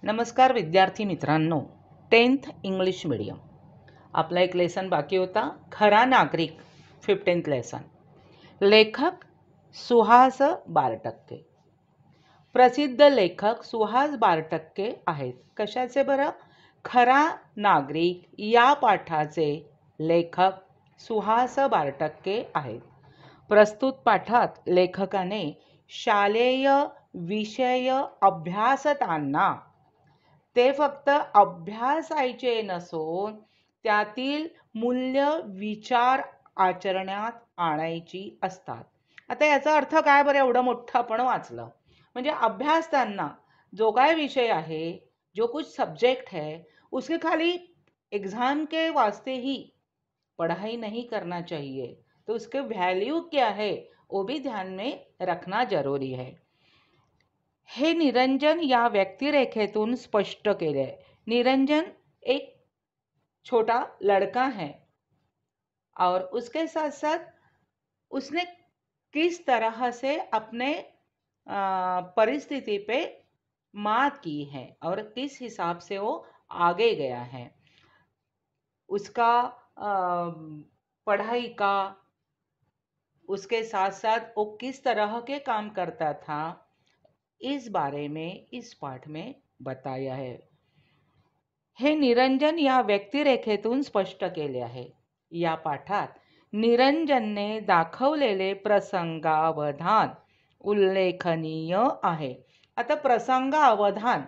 नमस्कार विद्यार्थी मित्रांनो, 10th इंग्लिश मीडियम. आपला एक लेसन बाकी होता, खरा नागरिक. 15th lesson. लेखक सुहास बारटक्के. प्रसिद्ध लेखक सुहास बारटक्के आहेत. कशाचे बरं? खरा नागरिक या पाठाचे लेखक सुहास बारटक्के आहेत. प्रस्तुत पाठात लेखकाने शालेय विषय अभ्यासताना ते फक्त अभ्यासायचे नसून त्यातील मूल्य विचार आचरणात आणायची असतात. आता याचा अर्थ काय बरं? एवढं मोठं आपण वाचलं म्हणजे अभ्यासताना जो काय विषय है, जो कुछ सब्जेक्ट है, उसके खाली एग्जाम के वास्ते ही पढ़ाई नहीं करना चाहिए. तो उसके वैल्यू क्या है वो भी ध्यान में रखना जरूरी है. हे निरंजन या व्यक्तिरेखेतून स्पष्ट केले. निरंजन एक छोटा लड़का है और उसके साथ साथ उसने किस तरह से अपने परिस्थिति पे मात की है और किस हिसाब से वो आगे गया है. उसका पढ़ाई का, उसके साथ साथ वो किस तरह के काम करता था, इस बारे में इस पाठ में बताया है. हे निरंजन या व्यक्तिरेखेतून स्पष्ट केले आहे. या पाठात निरंजनने दाखवलेले प्रसंगावधान उल्लेखनीय आहे. आता प्रसंगावधान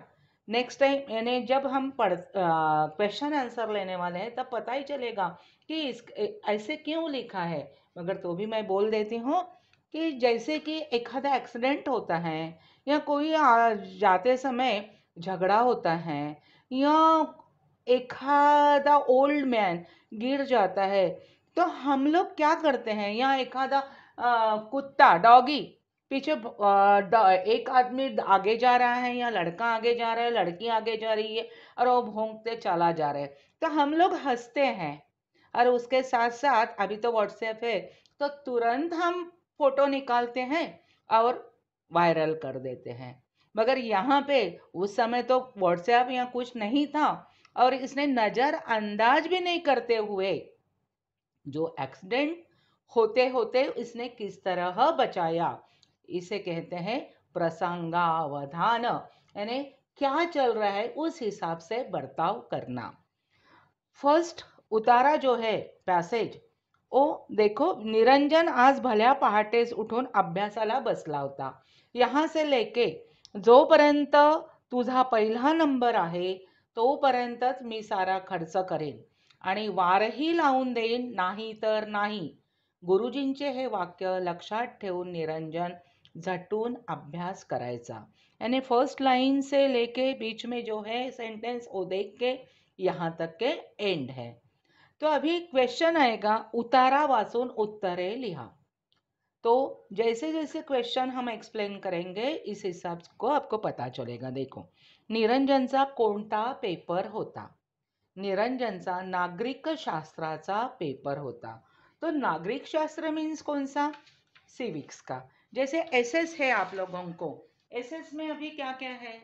नेक्स्ट टाइम यानी जब हम क्वेश्चन आंसर लेने वाले हैं तब पता ही चलेगा कि ऐसे क्यों लिखा है. मगर तो भी मैं बोल देती हूँ कि जैसे कि एखादा एक्सीडेंट होता है या कोई जाते समय झगड़ा होता है या एखादा ओल्ड मैन गिर जाता है तो हम लोग क्या करते हैं, या एखादा कुत्ता डॉगी पीछे एक आदमी आगे जा रहा है या लड़का आगे जा रहा है, लड़की आगे जा रही है और वो भौंकते चला जा रहा है तो हम लोग हंसते हैं. और उसके साथ साथ अभी तो व्हाट्सएप है तो तुरंत हम फोटो निकालते हैं और वायरल कर देते हैं. मगर यहाँ पे उस समय तो व्हाट्सएप या कुछ नहीं था और इसने नजरअंदाज भी नहीं करते हुए जो एक्सीडेंट होते होते इसने किस तरह बचाया, इसे कहते हैं प्रसंगावधान. यानी क्या चल रहा है उस हिसाब से बर्ताव करना. फर्स्ट उतारा जो है पॅसेज ओ देखो, निरंजन आज भल्या पहाटेच उठून अभ्यासाला बसला होता. यहाँ से लेके जोपर्यंत तुझा पहिला नंबर आहे तोपर्यंतच मी सारा खर्च करेन आणि वारही लावून देईन, नाही तर नाही. गुरुजींचे हे वाक्य लक्षात ठेवून निरंजन झटून अभ्यास करायचा. यानी फर्स्ट लाइन से लेके बीच में जो है सेंटेंस वो देख के यहाँ तक के एंड है. तो अभी क्वेश्चन आएगा, उतारा वाचून उत्तरे लिहा. तो जैसे जैसे क्वेश्चन हम एक्सप्लेन करेंगे इस हिसाब को आपको पता चलेगा. देखो, निरंजनचा कोणता पेपर होता? निरंजनचा नागरिक शास्त्राचा पेपर होता. तो नागरिक शास्त्र मीन्स कौन सा? सिविक्स का. जैसे एसएस है आप लोगों को, एसएस में अभी क्या क्या है?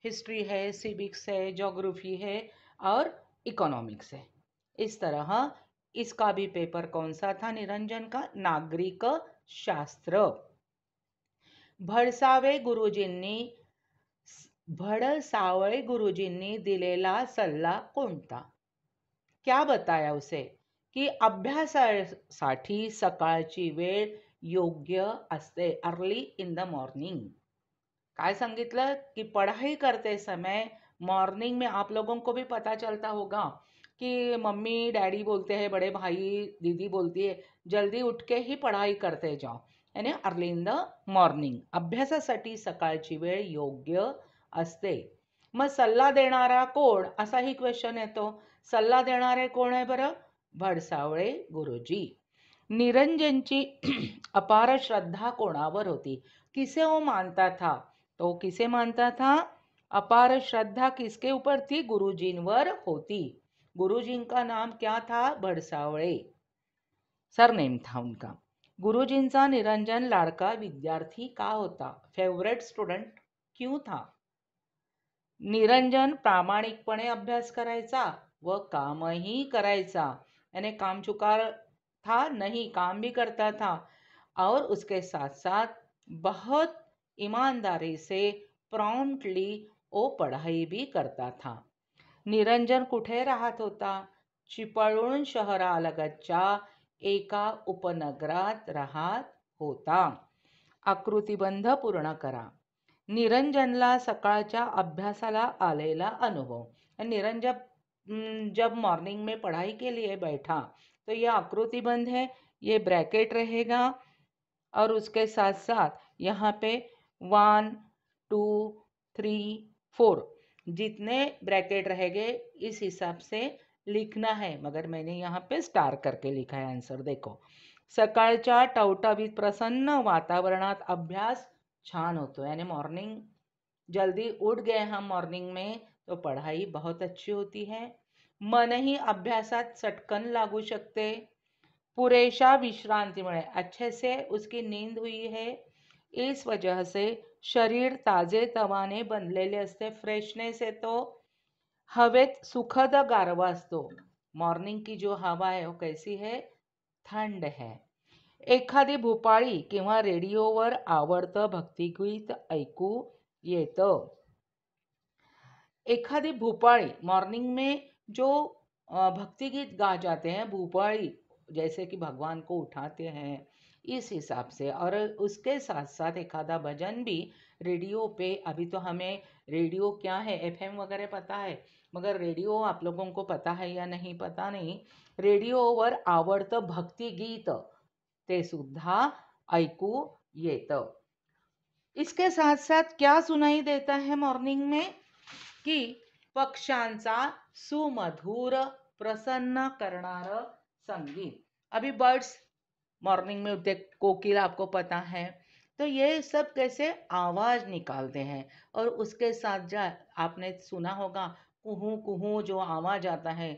हिस्ट्री है, सिविक्स है, ज्योग्राफी है और इकोनॉमिक्स है. इस तरह इसका भी पेपर कौन सा था निरंजन का? नागरिक शास्त्र. भडसावळे गुरुजींनी दिलेला सल्ला कोणता? क्या बताया उसे? की अभ्यासासाठी सकाळची वेळ योग्य असते, अर्ली इन द मॉर्निंग. काय सांगितलं कि पढ़ाई करते समय मॉर्निंग में आप लोगों को भी पता चलता होगा कि मम्मी डैडी बोलते हैं, बड़े भाई दीदी बोलती है जल्दी उठ के ही पढ़ाई करते जाओ, यानी अर्ली इन द मॉर्निंग. अभ्यासासाठी सकाळची वेळ योग्य असते. मग सल्ला देणारा कोण, असाही क्वेश्चन येतो. सल्ला देणारे कोण आहे बरं? भडसावळे गुरुजी. निरंजनची अपार श्रद्धा कोणावर होती? किसे वो मानता था? तो किसे मानता था? अपार श्रद्धा किसके ऊपर थी? गुरुजींवर होती. गुरुजी का नाम क्या था? भडसावळे, सरनेम था उनका. गुरुजींचा निरंजन लाडका विद्यार्थी का होता? फेवरेट स्टूडेंट क्यों था? निरंजन प्रामाणिकपणे अभ्यास करायचा व कामही करायचा, यानी काम चुका था नहीं, काम भी करता था और उसके साथ साथ बहुत ईमानदारी से प्रॉम्प्टली वो पढ़ाई भी करता था. निरंजन कुठे राहत होता? चिपळूण शहरालगतच्या एका उपनगरात राहत होता. आकृतिबंध पूर्ण करा. निरंजनला सकाळच्या अभ्यासाला आलेला अनुभव. निरंजन जब मॉर्निंग में पढ़ाई के लिए बैठा तो ये आकृतिबंध है, ये ब्रैकेट रहेगा और उसके साथ साथ यहाँ पे 1 2 3 4 जितने ब्रैकेट रहेंगे इस हिसाब से लिखना है, मगर मैंने यहाँ पे स्टार करके लिखा है आंसर. देखो, सकाळच्या टवटवीत प्रसन्न वातावरणात अभ्यास छान होतो, यानी मॉर्निंग जल्दी उठ गए हम मॉर्निंग में तो पढ़ाई बहुत अच्छी होती है. मनही अभ्यासात चटकन लागू शकते. पुरेशा विश्रांतीमुळे अच्छे से उसकी नींद हुई है, इस वजह से शरीर ताजे तवाने बनलेले असते. फ्रेशनेस येतो, हवेत सुखद गारवा असतो. मॉर्निंग की जो हवा है वो कैसी है? थंड है. एखादी भूपाळी किंवा रेडिओवर आवडतं भक्तिगीत ऐकू येतं. एखादी भूपाळी, मॉर्निंग में जो भक्ति गीत गा जाते हैं भूपाली, जैसे कि भगवान को उठाते हैं इस हिसाब से, और उसके साथ साथ एखादा भजन भी रेडियो पे. अभी तो हमें रेडियो क्या है, एफएम वगैरह पता है, मगर रेडियो आप लोगों को पता है या नहीं पता नहीं. रेडिओवर आवडतं भक्ति गीत ते सुद्धा ऐकू येतं. इसके साथ साथ क्या सुनाई देता है मॉर्निंग में की पक्ष्यांचा सुमधुर प्रसन्न करणारं संगीत. अभी बर्ड्स मॉर्निंग में उठते, कोकिल आपको पता है, तो ये सब कैसे आवाज निकालते हैं और उसके साथ जो आपने सुना होगा कुहू कुहू जो आवाज आता है,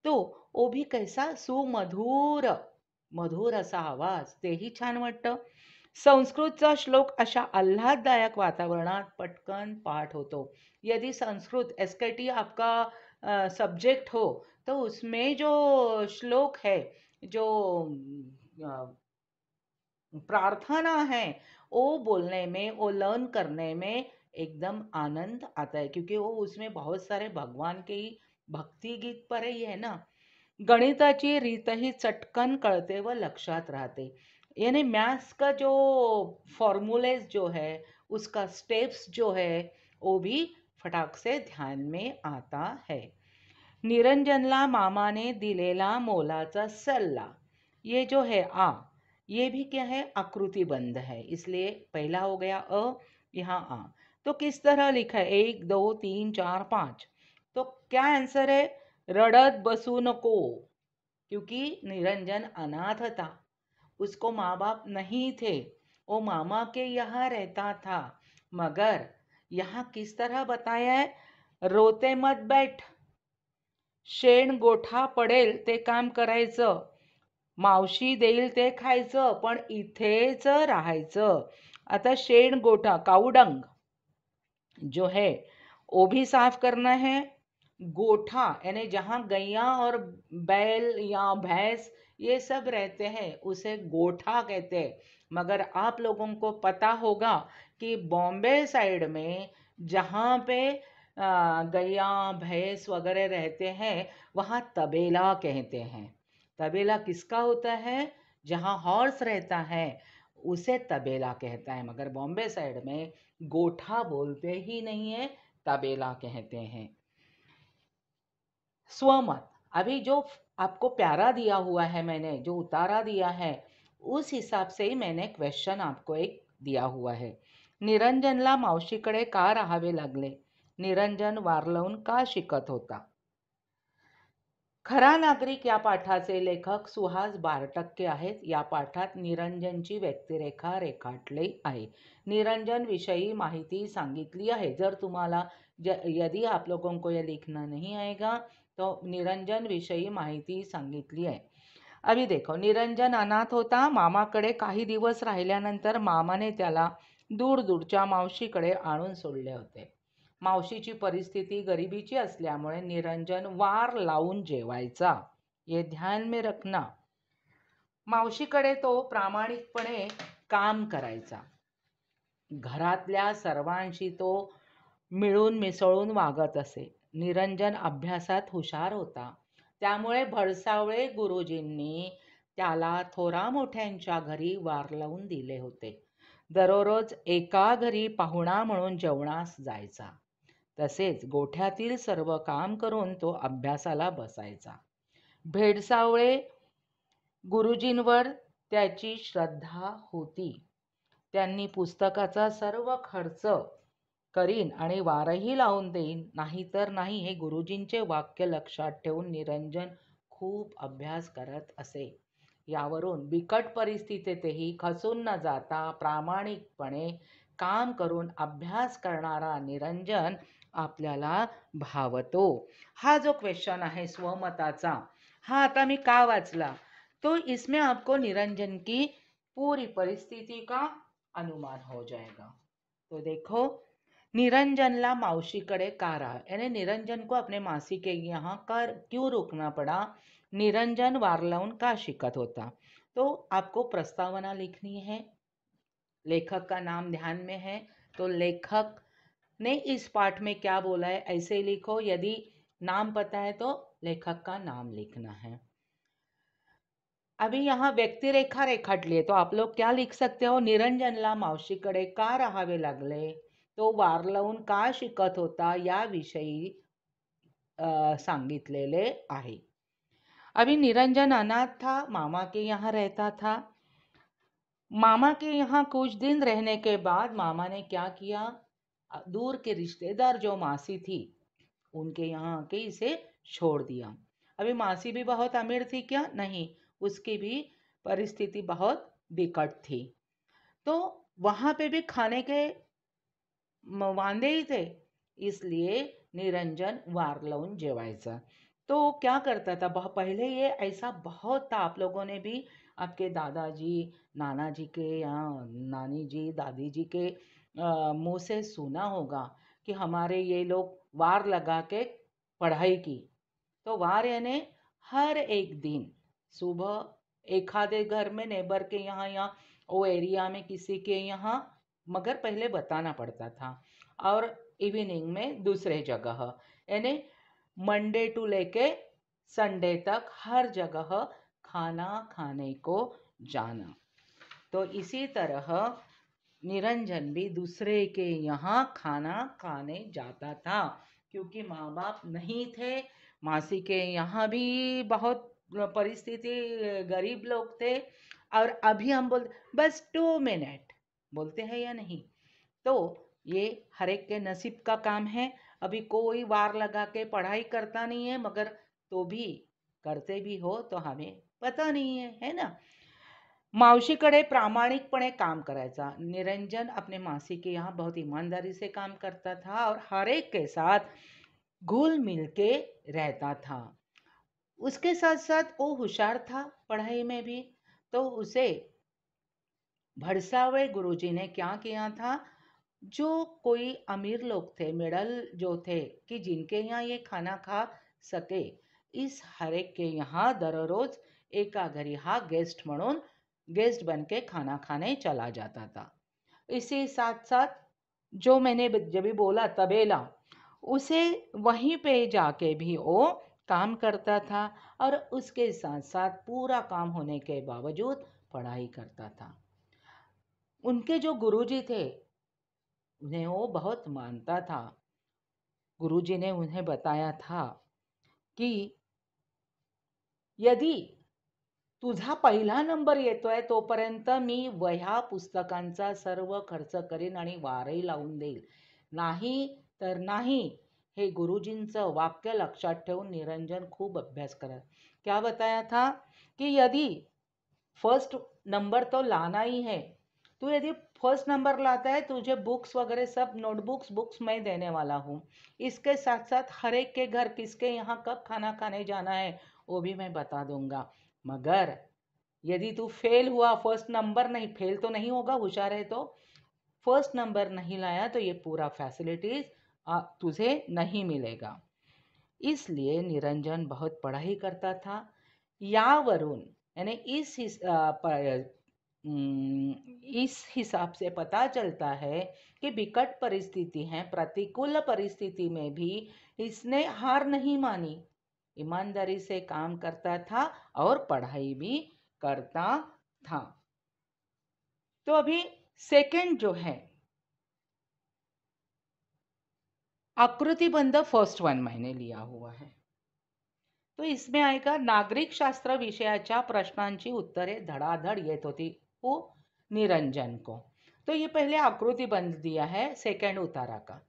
तो वो भी कैसा सुमधुर, मधुर असा आवाज, तेही छान वाटतं. संस्कृतचा श्लोक अशा आल्हाददायक वातावरणात पटकन पाठ होतो. यदि संस्कृत एसकेटी आपका सब्जेक्ट हो तो उसमें जो श्लोक है, जो प्रार्थना है, वो बोलने में, वो लर्न करने में एकदम आनंद आता है, क्योंकि वो उसमें बहुत सारे भगवान के ही भक्ति गीत पर ही है ना. गणिताची रीतही चटकन कळते व लक्षात राहते, यानी मैथ्स का जो फॉर्मूलेज जो है, उसका स्टेप्स जो है वो भी फटाक से ध्यान में आता है. निरंजनला मामाने दिलेला मोलाचा सल्ला, ये जो है आ, ये भी क्या है? आकृतिबंध है, इसलिए पहला हो गया अ, यहाँ आ. तो किस तरह लिखा है? 1 2 3 4 5, तो क्या आंसर है? रड़त बसू नको, क्योंकि निरंजन अनाथ था, उसको माँ बाप नहीं थे, वो मामा के यहाँ रहता था. मगर यहाँ किस तरह बताया है? रोते मत बैठ, शेण गोठा पडेल ते काम करायचं, मावशी देईल ते खायचं, पण इथेच राहायचं. आता शेण गोठा, काउडंग जो है वो भी साफ करना है. गोठा यानी जहाँ गैया और बैल या भैंस ये सब रहते हैं उसे गोठा कहते हैं. मगर आप लोगों को पता होगा कि बॉम्बे साइड में जहाँ पे गैया भैंस वगैरह रहते हैं वहाँ तबेला कहते हैं. तबेला किसका होता है? जहाँ हॉर्स रहता है उसे तबेला कहता है, मगर बॉम्बे साइड में गोठा बोलते ही नहीं है, तबेला कहते हैं. स्वमत, अभी जो आपको प्यारा दिया हुआ है, मैंने जो उतारा दिया है उस हिसाब से ही मैंने क्वेश्चन आपको एक दिया हुआ है. निरंजनला मावशीकडे का राहावे लागले? निरंजन वारलवून का शिकत होता? खरा नागरिक या पाठाचे लेखक सुहास बारटक्के आहेत. या पाठात निरंजनची व्यक्तिरेखा रेखाटली आहे, निरंजन विषयी माहिती सांगितली है. जर तुम्हाला यदि आप लोगों को ये लिखना नहीं आएगा तो निरंजन विषयी माहिती सांगितली आहे. अभी देखो, निरंजन अनाथ होता. मामाकडे काही दिवस राहिल्यानंतर मामाने त्याला दूर दूरच्या मावशीकडे आणून सोडले होते. मावशीची परिस्थिती गरिबीची असल्यामुळे निरंजन वार लावून जेवायचा. ये ध्यान में रखना. मावशीकडे तो प्रामाणिकपणे काम करायचा. घरातल्या सर्वांशी तो मिळून मिसळून वागत असे. निरंजन अभ्यासात हुशार होता. त्यामुळे भडसावळे गुरुजींनी त्याला थोरा मोठ्यांच्या घरी वार लावून दिले होते. दररोज एका घरी पाहुणा म्हणून जेवणास जायचा. तसेच गोठ्यातील सर्व काम करून तो अभ्यासाला बसायचा. भेडसावळे गुरुजींवर त्याची श्रद्धा होती. त्यांनी पुस्तकाचा सर्व खर्च करीन आणि वारही लावून देईन, नाहीतर नाही, हे गुरुजींचे वाक्य लक्षात ठेवून निरंजन खूप अभ्यास करत असे. यावरून बिकट परिस्थितीतही खचून न जाता प्रामाणिकपणे काम करून अभ्यास करणारा निरंजन आपल्याला भावतो. हा जो क्वेश्चन आहे स्वमताचा, हा आता मी का वाचला, तो इसमें आपको निरंजन की पूरी परिस्थिति का अनुमान हो जाएगा. तो देखो, निरंजन मावशीकडे का रहा, यानी निरंजन को अपने मासी के यहाँ कर क्यों रुकना पड़ा, निरंजन वार लावून का शिकत होता. तो आपको प्रस्तावना लिखनी है. लेखक का नाम ध्यान में है तो लेखक ने इस पाठ में क्या बोला है ऐसे लिखो. यदि नाम पता है तो लेखक का नाम लिखना है. अभी यहाँ व्यक्ति रेखा रेखाटली है, तो आप लोग क्या लिख सकते हो, निरंजनला मावशीकडे का राहावे लागले, तो वार लावून का शिकत होता याविषयी सांगितलेले आहे. अभी निरंजन अनाथ था, मामा के यहाँ रहता था. मामा के यहाँ कुछ दिन रहने के बाद मामा ने क्या किया, दूर के रिश्तेदार जो मासी थी उनके यहाँ आके इसे छोड़ दिया. अभी मासी भी बहुत अमीर थी क्या, नहीं, उसकी भी परिस्थिति बहुत बिकट थी. तो वहाँ पे भी खाने के वांदे ही थे, इसलिए निरंजन वार लावून जेवायचा. तो क्या करता था, पहले ये ऐसा बहुत था. आप लोगों ने भी आपके दादाजी, नाना जी के या नानी जी, दादी जी के मुँह से सुना होगा कि हमारे ये लोग वार लगा के पढ़ाई की. तो वार यानी हर एक दिन सुबह एक आधे घर में नेबर के यहाँ या वो एरिया में किसी के यहाँ, मगर पहले बताना पड़ता था, और इवनिंग में दूसरे जगह, यानी मंडे टू लेके संडे तक हर जगह खाना खाने को जाना. तो इसी तरह निरंजन भी दूसरे के यहाँ खाना खाने जाता था, क्योंकि माँ बाप नहीं थे. मासी के यहाँ भी बहुत परिस्थिति, गरीब लोग थे. और अभी हम बस 2 मिनट बोलते हैं या नहीं, तो ये हर एक के नसीब का काम है. अभी कोई वार लगा के पढ़ाई करता नहीं है, मगर तो भी करते भी हो तो हमें पता नहीं है ना. मावशीकडे प्रामाणिकपणे काम करायचा. निरंजन अपने मासी के यहाँ बहुत ईमानदारी से काम करता था और हर एक के साथ घुल मिल के रहता था. उसके साथ साथ वो होशियार था पढ़ाई में भी. तो उसे भड़सावळे गुरुजी ने क्या किया था, जो कोई अमीर लोग थे, मिडल जो थे, कि जिनके यहाँ ये खाना खा सके, इस हर एक के यहाँ दररोज एका घरी हा गेस्ट म्हणून गेस्ट बन के खाना खाने चला जाता था. इसी साथ साथ जो मैंने जब भी बोला तबेला, उसे वहीं पे जाके भी वो काम करता था, और उसके साथ साथ पूरा काम होने के बावजूद पढ़ाई करता था. उनके जो गुरुजी थे उन्हें वो बहुत मानता था. गुरुजी ने उन्हें बताया था की यदि तुझा पहिला नंबर येतोय तोपर्यंत मी वह्या पुस्तकांचा सर्व खर्च करीन आणि वारही लावून देईल, नाही तर नाही. हे गुरुजींचं वाक्य लक्षात ठेवून निरंजन खूप अभ्यास करत. क्या बताया था कि यदि फर्स्ट नंबर तो लाना ही है, तू यदि फर्स्ट नंबर लाता है, तुझे बुक्स वगैरह सब बुक्स मैं देने वाला हूँ. इसके साथ साथ हर एक के घर किसके यहाँ कब खाना खाने जाना है वो भी मैं बता दूंगा. मगर यदि तू फेल हुआ, फर्स्ट नंबर नहीं, फेल तो नहीं होगा, होशियार है तो, फर्स्ट नंबर नहीं लाया, तो ये पूरा फैसिलिटीज तुझे नहीं मिलेगा। इसलिए निरंजन बहुत पढ़ाई करता था। यावरून यानी इस हिसाब से पता चलता है कि विकट परिस्थिति है, प्रतिकूल परिस्थिति में भी इसने हार नहीं मानी, ईमानदारी से काम करता था और पढ़ाई भी करता था। तो अभी सेकंड जो है आकृतिबंध, फर्स्ट वन मैंने लिया हुआ है, तो इसमें आएगा नागरिक शास्त्र विषयाच्या प्रश्नांची उत्तरे धडाधड येत होती वो निरंजन को। तो ये पहले आकृतिबंध दिया है सेकंड उतारा का।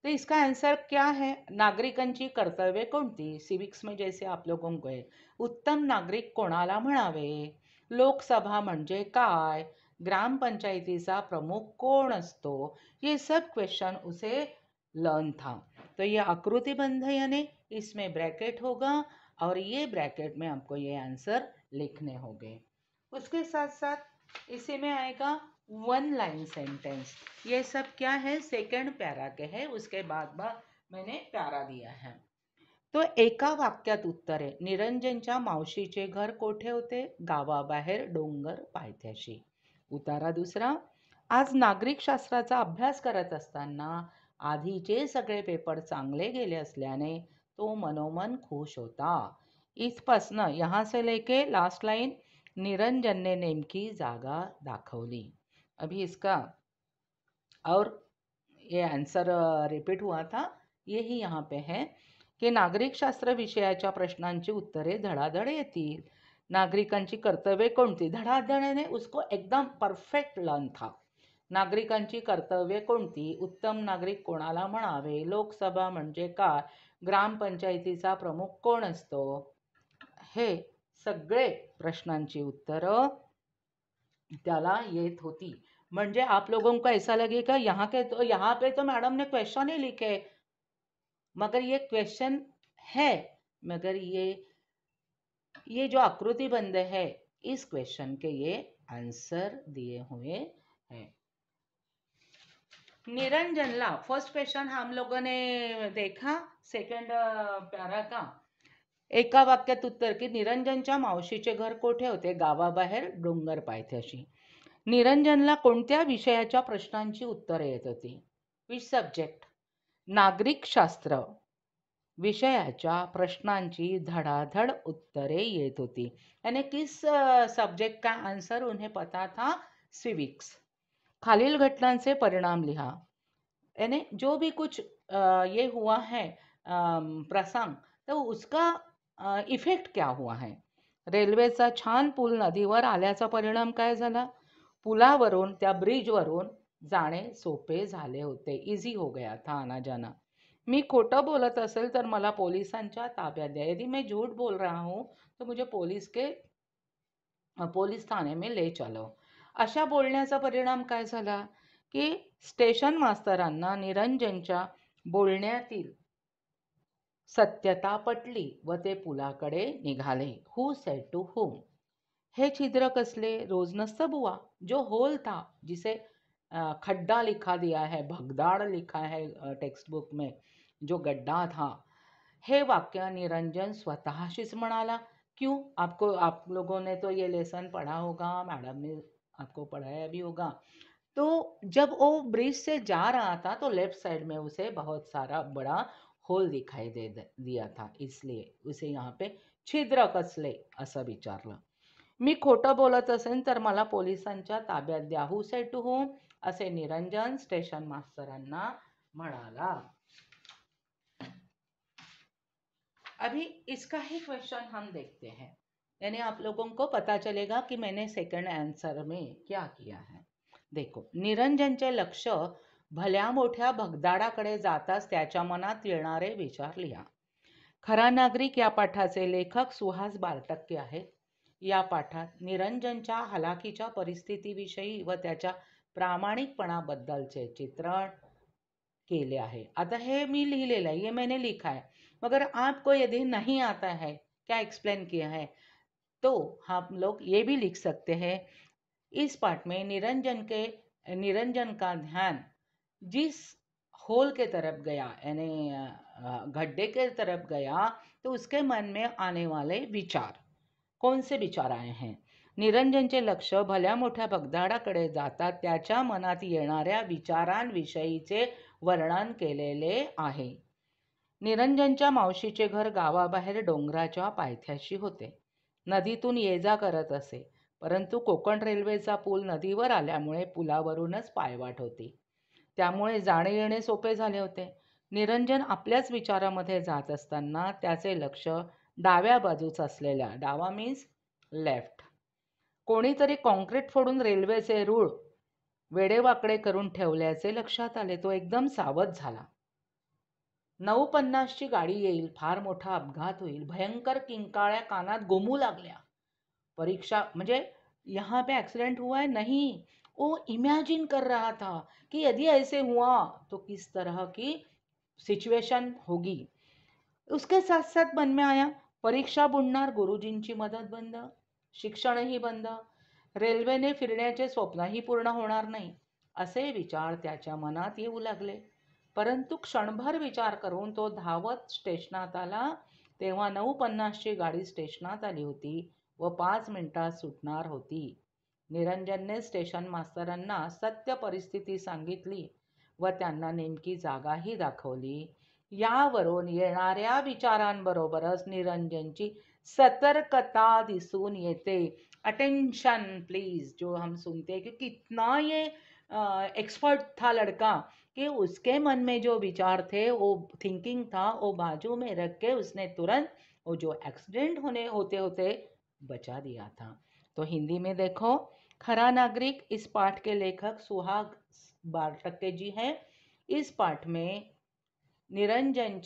तो इसका आंसर क्या है? नागरिकांची कर्तव्ये कोणती? सिविक्स में जैसे आप लोगों को है, उत्तम नागरिक कोणाला म्हणावे, लोकसभा म्हणजे काय, ग्रामपंचायतीचा प्रमुख कोण असतो, ये सब क्वेश्चन उसे लर्न था। तो ये आकृतिबंध यानी इसमें ब्रैकेट होगा और ये ब्रैकेट में आपको ये आंसर लिखने होंगे। उसके साथ साथ इसी में आएगा वन लाइन सेंटेंस। ये सब क्या है? सेकंड पैरा के है, उसके बाद मैंने पैरा दिया है। तो एका वाक्यात उत्तर आहे, निरंजनच्या मावशीचे घर कोठे होते? गावाबाहेर डोंगर पायथ्याशी। उतारा दुसरा, आज नागरिक शास्त्राचा अभ्यास करत असताना आधीचे सगळे पेपर चांगले गेले असल्याने तो मनोमन खुश होता। इथपासनं यहाँ से लेके लास्ट लाइन निरंजन ने नेमकी जागा दाखवली। अभी इसका और ये आंसर रिपीट हुआ था, यही यहाँ पे है की नागरिक शास्त्र विषयाच्या प्रश्नांची उत्तरे धडाधड येतील। नागरिकांची कर्तव्ये कोणती? धडाधडने उसको एकदम परफेक्ट लर्न था। नागरिकांची कर्तव्ये कोणती? उत्तम नागरिक कोणाला म्हणावे, लोकसभा म्हणजे काय, ग्रामपंचायतीचा प्रमुख कोण असतो, हे सगळे प्रश्नांची उत्तरं त्याला येत होती। म्हणजे आप लोगों को ऐसा लगेगा यहाँ पे तो मैडम ने क्वेश्चन ही लिखे, मगर ये क्वेश्चन है, मगर ये जो आकृतिबंध है इस क्वेश्चन के ये आंसर दिए हुए हैं। निरंजनला फर्स्ट क्वेश्चन हम लोगों ने देखा सेकंड पैरा का, एका वाक्यात उत्तर की निरंजनच्या मावशीचे घर कोठे होते? गावाबाहेर डोंगर पायथ्याशी। निरंजनला कोणत्या विषयाच्या प्रश्नांची उत्तरे येत होती? Which subject? नागरिक शास्त्र विषयाच्या प्रश्नांची धडाधड उत्तरे येत होती। यानी किस सब्जेक्ट का आंसर उन्हें पता था? सिविक्स। खालील घटनांचे परिणाम लिहा, यानी जो भी कुछ ये हुआ है प्रसंग, तो उसका इफेक्ट क्या हुआ है? रेल्वेचा छान पूल नदीवर आल्याचा परिणाम काय झाला? पुलावरून त्या ब्रिजवरून जाणे सोपे झाले होते, इजी हो गया था आना जाना। मी खोटं बोलत असेल तर मला पोलिसांच्या ताब्यात द्या, यदि मैं झूठ बोल रहा हूँ तो मुझे पोलीस थाने में ले चलो। अशा बोलण्याचा परिणाम काय झाला की स्टेशन मास्तरांना निरंजनच्या बोलण्यातील सत्यता पटली व ते पुलाकडे निघाले। हु सेड टू हुम? हे छिद्र कसले? रोज नसतं बुवा, जो होल था जिसे खड्डा लिखा दिया है, भगदाड़ लिखा है टेक्स्ट बुक में, जो गड्ढा था। हे वाक्य निरंजन स्वतःशीच म्हणाला। क्यों? आप लोगों ने तो ये लेसन पढ़ा होगा, मैडम ने आपको पढ़ाया भी होगा। तो जब वो ब्रिज से जा रहा था तो लेफ्ट साइड में उसे बहुत सारा बड़ा होल दिखाई दिया था, इसलिए उसे यहाँ पे छिद्र कसले असं विचारलं। मी खोटं बोलत असेल तर मला पोलिसांच्या ताब्यात द्या, हु सेड टू हुम? असे निरंजन स्टेशन मास्तरांना म्हणाला। अभी इसका ही क्वेश्चन हम देखते हैं, यानी आप लोगों को पता चलेगा कि मैंने सेकंड आंसर में क्या किया है। देखो, निरंजनचे लक्ष भल्या मोठ्या भगदाडाकडे जाताच त्याच्या मनात येणारे विचार लिहा। खरा नागरिक या पाठाचे लेखक सुहास बारटक्के आहेत। या पाठात निरंजनच्या हलाखीच्या परिस्थितीविषयी व त्याच्या प्रामाणिकपणाबद्दलचे चित्रण केले आहे। आता हे मी लिहिलेलं आहे, ये मैंने लिखा है, मगर आपको यदि नहीं आता है क्या एक्सप्लेन किया है, तो हम लोग ये भी लिख सकते हैं, इस पाठ में निरंजन का ध्यान जिस होल के तरफ गया, यानी गड्ढे के तरफ गया, तो उसके मन में आने वाले विचार, कौन से विचार आए हैं? निरंजनचे लक्ष भल्या मोठ्या भगदाडाकडे जातात त्याच्या मनात येणाऱ्या विचारांविषयीचे वर्णन केलेले आहे. निरंजनच्या मावशीचे घर गावाबाहेर डोंगराच्या पायथ्याशी होते. नदीतून ये जा करत असे, परंतु कोकण रेल्वेचा पूल नदीवर आल्यामुळे पुलावरूनच पायवाट होती. त्यामुळे जाणे येणे सोपे झाले होते. निरंजन आपल्याच विचारामध्ये जात असताना त्याचे लक्ष डाव्या बाजूस असलेल्या, डावा मीन्स लेफ्ट, कोणीतरी कॉन्क्रीट फोडून रेल्वेचे रूळ वेडेवाकडे करून ठेवल्याचे लक्षात आले. तो एकदम सावध झाला. 9:50ची गाडी येईल, फार मोठा अपघात होईल, भयंकर किंकाळ्या कानात घुमू लागल्या. परीक्षा म्हणजे यहाँ पे एक्सीडेंट हुआ है नहीं, वो इमेजिन कर रहा था कि यदि ऐसे हुआ तो किस तरह की सिचुएशन होगी. उसके साथ साथ मन में आया, परीक्षा बुडणार, गुरुजींची मदत बंद, शिक्षणही बंद, रेल्वेने फिरण्याचे स्वप्नही पूर्ण होणार नाही, असे विचार त्याच्या मनात येऊ लागले. परंतु क्षणभर विचार करून तो धावत स्टेशनात आला. तेव्हा 9:50ची गाडी स्टेशनात आली होती व 5 मिनिटात सुटणार होती. निरंजनने स्टेशन मास्तरांना सत्य परिस्थिती सांगितली व त्यांना नेमकी जागाही दाखवली. यावरून येणाऱ्या विचारांबरोबरच निरंजनची सतर्कता दिसून येते. अटेंशन प्लीज, जो हम सुनते हैं कि कितना ये एक्सपर्ट था लड़का, कि उसके मन में जो विचार थे, वो थिंकिंग था, वो बाजू में रख के उसने तुरंत वो जो एक्सीडेंट होते होते बचा दिया था. तो हिंदी में देखो, खरा नागरिक इस पाठ के लेखक सुहाग बारटक्के जी हैं. इस पाठ में निरंजन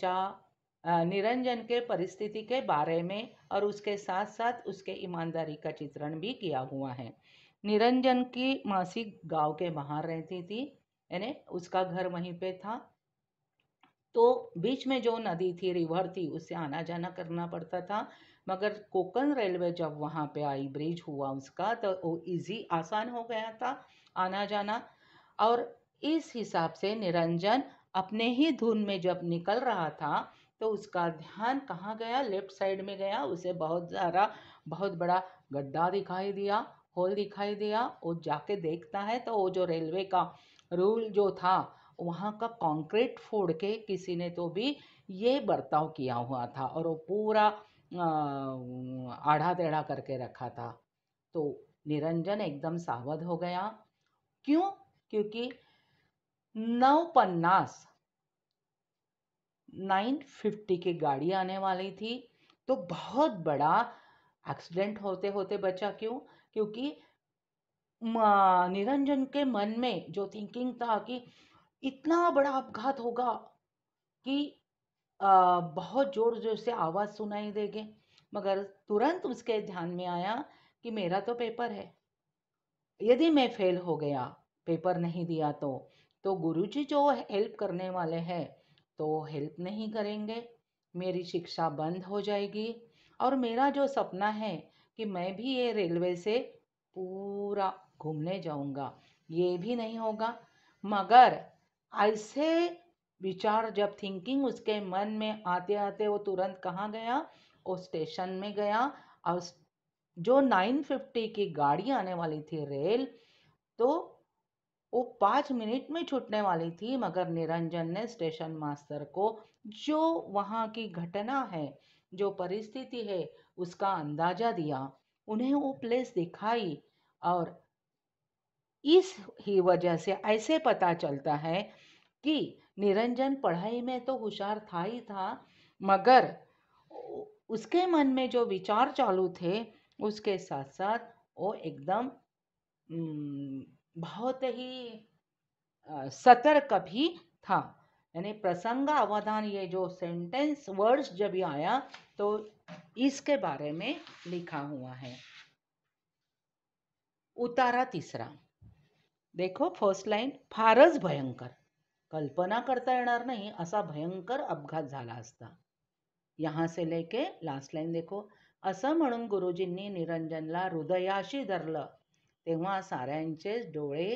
के परिस्थिति के बारे में और उसके साथ साथ उसके ईमानदारी का चित्रण भी किया हुआ है. निरंजन की मासी गांव के बाहर रहती थी, यानी उसका घर वहीं पे था. तो बीच में जो नदी थी, रिवर थी, उससे आना जाना करना पड़ता था. मगर कोकण रेलवे जब वहाँ पे आई, ब्रिज हुआ उसका, तो वो इजी आसान हो गया था आना जाना. और इस हिसाब से निरंजन अपने ही धुन में जब निकल रहा था तो उसका ध्यान कहाँ गया? लेफ्ट साइड में गया. उसे बहुत बड़ा गड्ढा दिखाई दिया, होल दिखाई दिया. वो जाके देखता है तो वो जो रेलवे का रूल जो था, वहाँ का कंक्रीट फोड़ के किसी ने तो भी ये बर्ताव किया हुआ था और वो पूरा आढ़ा टेढ़ा करके रखा था. तो निरंजन एकदम सावध हो गया. क्यों? क्योंकि 9:50 की गाड़ी आने वाली थी. तो बहुत बड़ा एक्सीडेंट होते होते बचा. क्यों? क्योंकि निरंजन के मन में जो थिंकिंग था कि इतना बड़ा अपघात होगा कि बहुत जोर जोर से आवाज़ सुनाई देगी. मगर तुरंत उसके ध्यान में आया कि मेरा तो पेपर है, यदि मैं फेल हो गया, पेपर नहीं दिया तो गुरुजी जो हेल्प करने वाले हैं तो हेल्प नहीं करेंगे, मेरी शिक्षा बंद हो जाएगी और मेरा जो सपना है कि मैं भी ये रेलवे से पूरा घूमने जाऊंगा, ये भी नहीं होगा. मगर ऐसे विचार जब थिंकिंग उसके मन में आते आते वो तुरंत कहाँ गया? वो स्टेशन में गया. और जो 9:50 की गाड़ी आने वाली थी रेल, तो वो 5 मिनट में छूटने वाली थी. मगर निरंजन ने स्टेशन मास्टर को जो वहाँ की घटना है, जो परिस्थिति है, उसका अंदाजा दिया, उन्हें वो प्लेस दिखाई. और इस ही वजह से ऐसे पता चलता है कि निरंजन पढ़ाई में तो होशियार था ही था, मगर उसके मन में जो विचार चालू थे, उसके साथ साथ वो एकदम बहुत ही सतर्क भी था. यानी प्रसंग अवधान, ये जो सेंटेंस वर्ड्स जब ये आया तो इसके बारे में लिखा हुआ है. उतारा तीसरा. देखो फर्स्ट लाईन, फारच भयंकर, कल्पना करता येणार नाही असा भयंकर अपघात झाला असता. यहाँ से लेके लास्ट लाईन देखो. असं म्हणून गुरुजींनी निरंजनला हृदयाशी धरलं. तेव्हा साऱ्यांचेच डोळे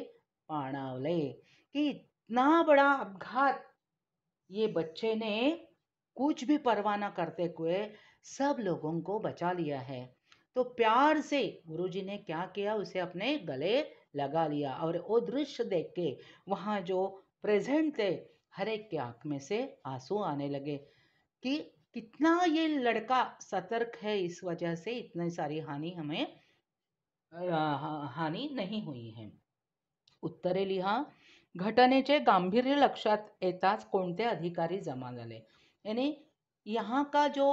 पाणावले की इतना बड़ा अपघात ये बच्चे ने कुछ भी परवाह न करते हुए सब लोगों को बचा लिया है। तो प्यार से गुरुजी ने क्या किया, उसे अपने गले लगा लिया। और वो दृश्य देख के वहाँ जो प्रेजेंट थे, हर एक के आंख में से आंसू आने लगे कि कितना ये लड़का सतर्क है, इस वजह से इतनी सारी हानि हमें हानि नहीं हुई है। उत्तरे लिहा. घटनेचे गांभीर्य लक्षात येताच कोणते अधिकारी जमा झाले. यानी यहाँ का जो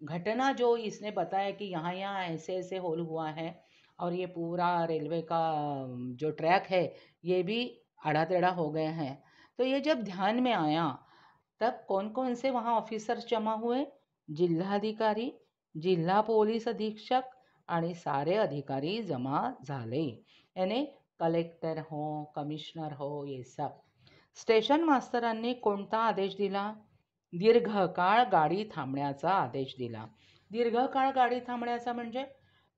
घटना जो इसने बताया कि यहाँ यहाँ ऐसे ऐसे होल हुआ है और ये पूरा रेलवे का जो ट्रैक है ये भी आड़ा टेढ़ा हो गए हैं, तो ये जब ध्यान में आया तब कौन कौन से वहाँ ऑफिसर्स जमा हुए, जिल्हाधिकारी, जिल्हा पोलीस अधीक्षक आणि सारे अधिकारी जमा झाले. यानी कलेक्टर हो, कमिशनर हो, ये सब. स्टेशन मास्तरांनी कोणता आदेश दिला? दीर्घकाळ गाडी थांबण्याचा आदेश दिला. दीर्घकाळ गाड़ी थांबण्याचा म्हणजे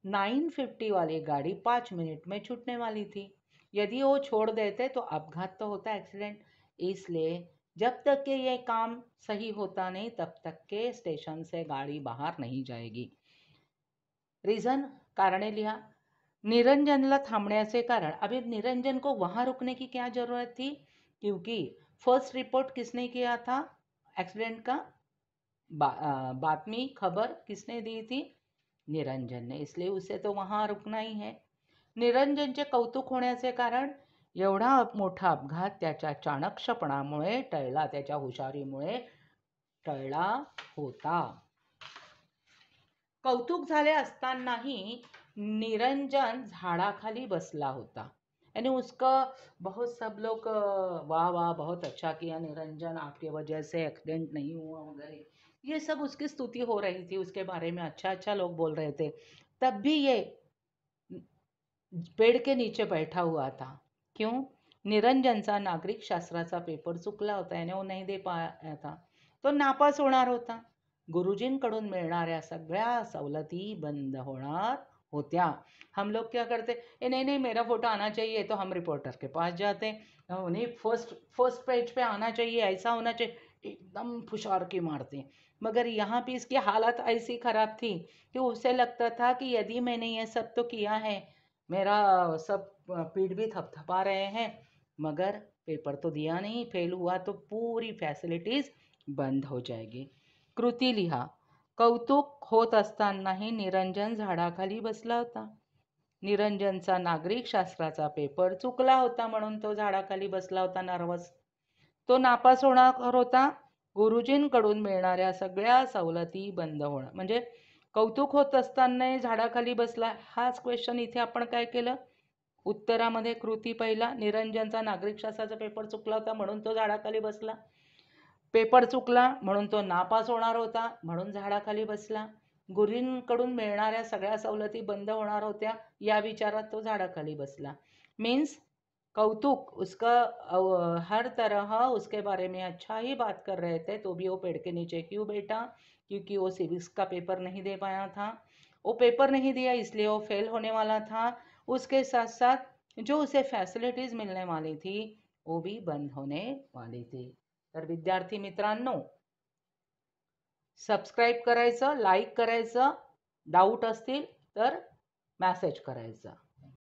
9:50 वाली गाड़ी 5 मिनट में छूटने वाली थी. यदि वो छोड़ देते तो अपघात तो होता, एक्सीडेंट. इसलिए जब तक के ये काम सही होता नहीं तब तक के स्टेशन से गाड़ी बाहर नहीं जाएगी. रीज़न, कारणे लिहा. निरंजनला थांबण्याचे कारण. अभी निरंजन को वहाँ रुकने की क्या ज़रूरत थी? क्योंकि फर्स्ट रिपोर्ट किसने किया था एक्सीडेंट का? बातमी खबर किसने दी थी? निरंजन ने. इसलिए उसे तो वहाँ रुकना ही है. निरंजनचे कौतुक होण्याचे कारण, एवढा मोठा अपघात त्याच्या चाणक्षपणामुळे टळला, त्याच्या हुशारीमुळे टळला होता. कौतुक झाले असतानाही निरंजन झाडाखाली बसला होता. यानी उसका बहुत सब लोग वाह वाह बहुत अच्छा किया निरंजन, आपके वजह से एक्सीडेंट नहीं हुआ वगैरह, ये सब उसकी स्तुति हो रही थी, उसके बारे में अच्छा अच्छा लोग बोल रहे थे. तब भी ये पेड़ के नीचे बैठा हुआ था. क्यों? निरंजनचा नागरिक शास्त्राचा पेपर चुकला होता, याने वो नहीं दे पाया था, तो नापास होणार होता. गुरुजींकडून मिळणाऱ्या सगळ्या सवलती बंद होणार होत्या. हम लोग क्या करते, नहीं नहीं मेरा फोटो आना चाहिए, तो हम रिपोर्टर के पास जाते. नहीं फर्स्ट पेज पे आना चाहिए, ऐसा होना चाहिए, एकदम फुशारकी मारते. मगर यहाँ पे इसकी हालत ऐसी खराब थी कि उसे लगता था कि यदि मैंने ये सब तो किया है, मेरा सब पीठ भी थपथपा रहे हैं, मगर पेपर तो दिया नहीं, फेल हुआ तो पूरी फैसिलिटीज बंद हो जाएगी. कृती लिहा. कौतुक होत असतानाही निरंजन झाडाखाली बसला होता. निरंजनचा नागरिक शास्त्राचा पेपर चुकला होता म्हणून तो झाडाखाली बसला होता, नर्वस. तो नापास होणार होता. गुरुजींकडून मिळणाऱ्या सगळ्या सवलती बंद होणार. म्हणजे कौतुक होत असताना झाडाखाली बसला, हाच क्वेश्चन इथे आपण काय केलं, उत्तरामध्ये कृती पहिला. निरंजनचा नागरिक शास्त्राचा पेपर चुकला होता म्हणून तो झाडाखाली बसला. पेपर चुकला म्हणून तो नापास होणार होता म्हणून झाडाखाली बसला. गुरुजींकडून मिळणाऱ्या सगळ्या सवलती बंद होणार होत्या या विचारात तो झाडाखाली बसला. मीन्स कौतुक उसका हर तरह उसके बारे में अच्छा ही बात कर रहे थे, तो भी वो पेड़ के नीचे क्यों बैठा? क्योंकि वो सिविक्स का पेपर नहीं दे पाया था. वो पेपर नहीं दिया इसलिए वो फेल होने वाला था. उसके साथ साथ जो उसे फैसिलिटीज मिलने वाली थी वो भी बंद होने वाली थी. तर विद्यार्थी मित्रांनो, सबस्क्राईब करायचं, लाईक करायचं, डाऊट असतील तर मॅसेज करायचा.